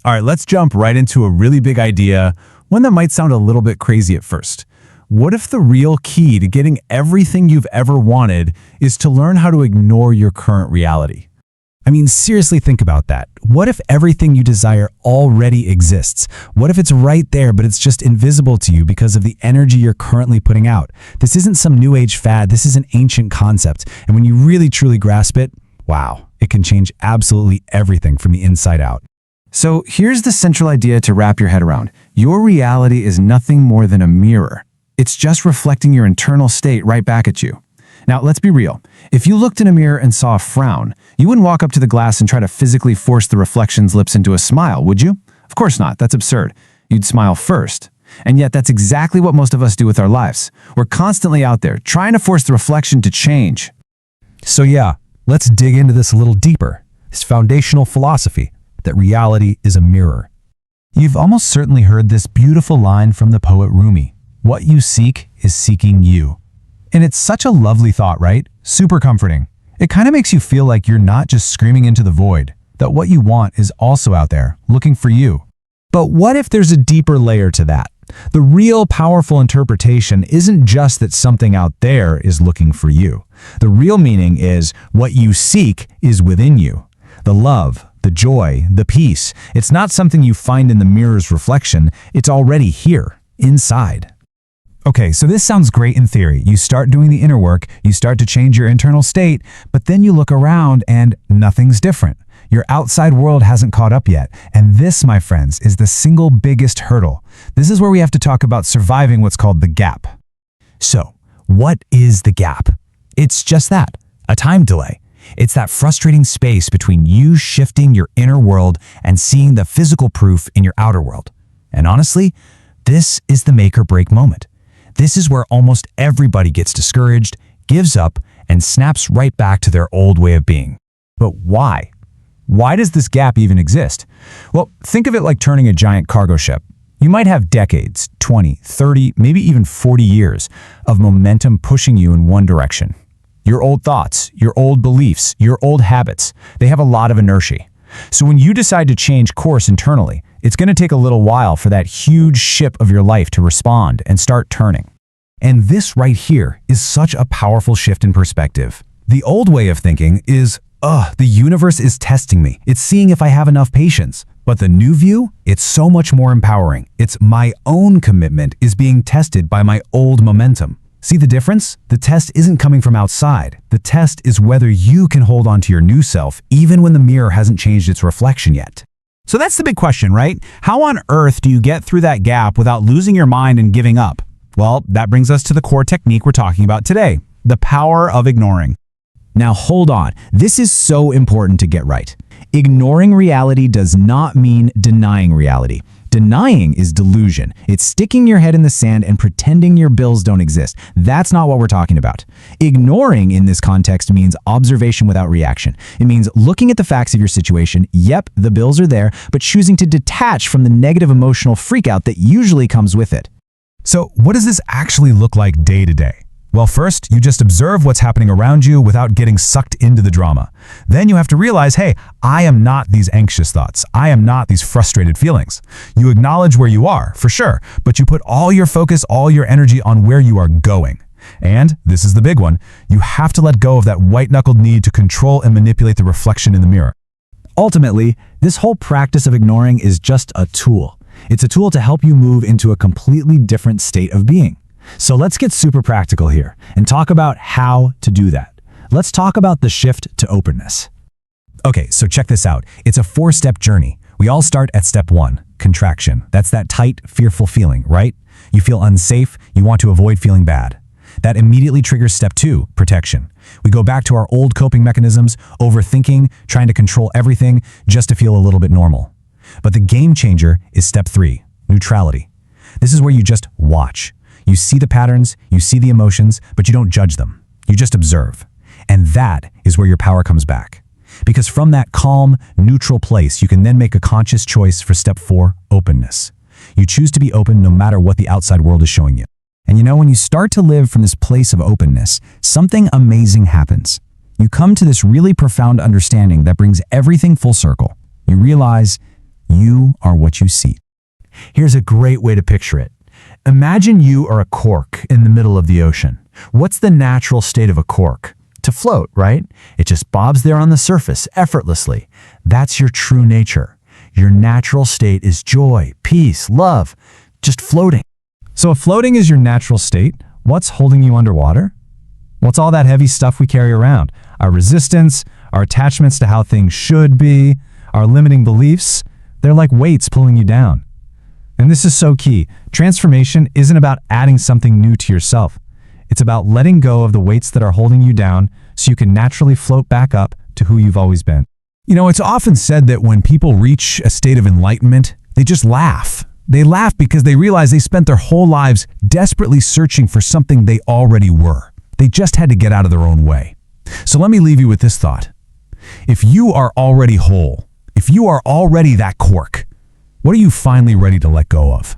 All right, let's jump right into a really big idea, one that might sound a little bit crazy at first. What if the real key to getting everything you've ever wanted is to learn how to ignore your current reality? I mean, seriously think about that. What if everything you desire already exists? What if it's right there, but it's just invisible to you because of the energy you're currently putting out? This isn't some new age fad, this is an ancient concept. And when you really truly grasp it, wow, it can change absolutely everything from the inside out. So here's the central idea to wrap your head around. Your reality is nothing more than a mirror. It's just reflecting your internal state right back at you. Now, let's be real. If you looked in a mirror and saw a frown, you wouldn't walk up to the glass and try to physically force the reflection's lips into a smile, would you? Of course not. That's absurd. You'd smile first. And yet that's exactly what most of us do with our lives. We're constantly out there trying to force the reflection to change. So yeah, let's dig into this a little deeper. This foundational philosophy that reality is a mirror. You've almost certainly heard this beautiful line from the poet Rumi. What you seek is seeking you. And it's such a lovely thought, right? Super comforting. It kind of makes you feel like you're not just screaming into the void, that what you want is also out there, looking for you. But what if there's a deeper layer to that? The real powerful interpretation isn't just that something out there is looking for you. The real meaning is what you seek is within you. The love, the joy, the peace. It's not something you find in the mirror's reflection. It's already here, inside. Okay, so this sounds great in theory. You start doing the inner work, you start to change your internal state, but then you look around and nothing's different. Your outside world hasn't caught up yet. And this, my friends, is the single biggest hurdle. This is where we have to talk about surviving what's called the gap. So, what is the gap? It's just that, a time delay. It's that frustrating space between you shifting your inner world and seeing the physical proof in your outer world. And honestly, this is the make or break moment. This is where almost everybody gets discouraged, gives up, and snaps right back to their old way of being. But why? Why does this gap even exist? Well, think of it like turning a giant cargo ship. You might have decades, 20, 30, maybe even 40 years of momentum pushing you in one direction. Your old thoughts, your old beliefs, your old habits, they have a lot of inertia. So when you decide to change course internally, it's going to take a little while for that huge ship of your life to respond and start turning. And this right here is such a powerful shift in perspective. The old way of thinking is, the universe is testing me. It's seeing if I have enough patience. But the new view, it's so much more empowering. It's my own commitment is being tested by my old momentum. See the difference? The test isn't coming from outside. The test is whether you can hold on to your new self even when the mirror hasn't changed its reflection yet. So that's the big question, right? How on earth do you get through that gap without losing your mind and giving up? Well, that brings us to the core technique we're talking about today, the power of ignoring. Now hold on, this is so important to get right. Ignoring reality does not mean denying reality. Denying is delusion. It's sticking your head in the sand and pretending your bills don't exist. That's not what we're talking about. Ignoring in this context means observation without reaction. It means looking at the facts of your situation. Yep, the bills are there, but choosing to detach from the negative emotional freakout that usually comes with it. So what does this actually look like day to day? Well, first, you just observe what's happening around you without getting sucked into the drama. Then you have to realize, hey, I am not these anxious thoughts. I am not these frustrated feelings. You acknowledge where you are, for sure, but you put all your focus, all your energy on where you are going. And, this is the big one, you have to let go of that white-knuckled need to control and manipulate the reflection in the mirror. Ultimately, this whole practice of ignoring is just a tool. It's a tool to help you move into a completely different state of being. So let's get super practical here and talk about how to do that. Let's talk about the shift to openness. Okay, so check this out. It's a 4-step journey. We all start at step 1, contraction. That's that tight, fearful feeling, right? You feel unsafe, you want to avoid feeling bad. That immediately triggers step 2, protection. We go back to our old coping mechanisms, overthinking, trying to control everything just to feel a little bit normal. But the game changer is step 3, neutrality. This is where you just watch. You see the patterns, you see the emotions, but you don't judge them. You just observe. And that is where your power comes back. Because from that calm, neutral place, you can then make a conscious choice for step 4, openness. You choose to be open no matter what the outside world is showing you. And you know, when you start to live from this place of openness, something amazing happens. You come to this really profound understanding that brings everything full circle. You realize You are what you see. Here's a great way to picture it. Imagine you are a cork in the middle of the ocean. What's the natural state of a cork? To float, right? It just bobs there on the surface, effortlessly. That's your true nature. Your natural state is joy, peace, love, just floating. So if floating is your natural state, what's holding you underwater? What's all that heavy stuff we carry around? Our resistance, our attachments to how things should be, our limiting beliefs, they're like weights pulling you down. And this is so key. Transformation isn't about adding something new to yourself. It's about letting go of the weights that are holding you down so you can naturally float back up to who you've always been. You know, it's often said that when people reach a state of enlightenment, they just laugh. They laugh because they realize they spent their whole lives desperately searching for something they already were. They just had to get out of their own way. So let me leave you with this thought. If you are already whole, if you are already that cork, what are you finally ready to let go of?